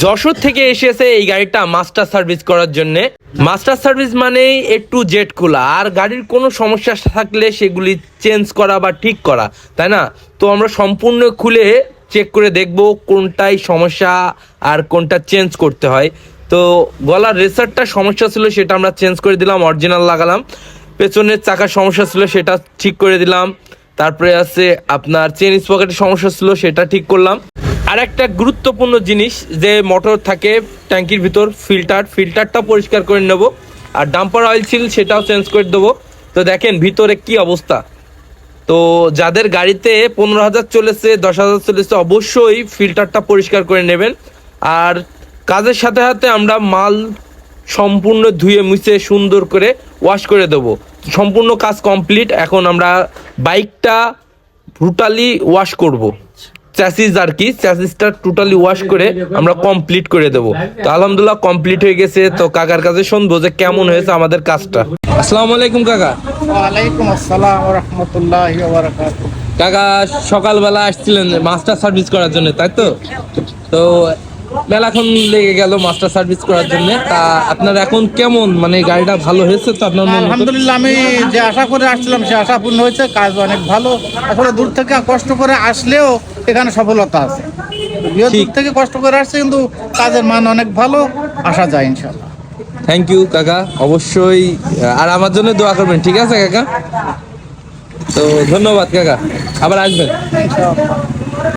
যশোর থেকে এসেছে এই গাড়িটা মাস্টার সার্ভিস করার জন্য। মাস্টার সার্ভিস মানেই একটু জেট খোলা, আর গাড়ির কোনো সমস্যা থাকলে সেগুলি চেঞ্জ করা বা ঠিক করা, তাই না? তো আমরা সম্পূর্ণ খুলে চেক করে দেখব কোনটাই সমস্যা আর কোনটা চেঞ্জ করতে হয়। তো গলার রেসারটা সমস্যা ছিল, সেটা আমরা চেঞ্জ করে দিলাম, অরিজিনাল লাগালাম। পেছনের চাকার সমস্যা ছিল, সেটা ঠিক করে দিলাম। তারপরে আছে আপনার চেন স্পকেটের সমস্যা ছিল, সেটা ঠিক করলাম। আর একটা গুরুত্বপূর্ণ জিনিস, যে মোটর থাকে ট্যাঙ্কির ভিতর, ফিল্টারটা পরিষ্কার করে নেব। আর ডাম্পার অয়েল ছিল, সেটাও চেঞ্জ করে দেবো। তো দেখেন ভিতরে কি অবস্থা। তো যাদের গাড়িতে 15,000 চলেছে, 10,000 চলেছে, অবশ্যই ফিল্টারটা পরিষ্কার করে নেবেন। আর কাজের সাথে সাথে আমরা মাল সম্পূর্ণ ধুয়ে মুছে সুন্দর করে ওয়াশ করে দেবো। সম্পূর্ণ কাজ কমপ্লিট। এখন আমরা বাইকটা ব্রুটালি ওয়াশ করব, চ্যাসিস আর কি, চ্যাসিসটা টোটালি ওয়াশ করে আমরা কমপ্লিট করে দেবো। তো আলহামদুলিল্লাহ কমপ্লিট হয়ে গেছে। তো কাকার কাছে শুনবো যে কেমন হয়েছে আমাদের কাজটা। আসসালামু আলাইকুম কাকা। ওয়ালাইকুম আসসালাম ওয়া রাহমাতুল্লাহি ওয়া বারাকাতুহু। কাকা সকালবেলা আসছিলেন মাস্টার সার্ভিস করার জন্য, তাই তো? তো মেলাক্ষণ লেগে গেল মাস্টার সার্ভিস করার জন্য। তা আপনার এখন কেমন, মানে গাড়িটা ভালো হয়েছে তো আপনার মনে? আলহামদুলিল্লাহ, আমি যে আশা করে আসছিলাম সে আশা পূর্ণ হয়েছে। কাজ অনেক ভালো। আসলে দূর থেকে কষ্ট করে আসলেও এখানে সফলতা আছে। দূর থেকে কষ্ট করে আসছে, কিন্তু কাজের মান অনেক ভালো, আসা যায় ইনশাআল্লাহ। থ্যাংক ইউ কাকা, অবশ্যই। আর আমার জন্য দোয়া করবেন, ঠিক আছে কাকা? তো ধন্যবাদ কাকা, আবার আসবেন। ইনশাআল্লাহ।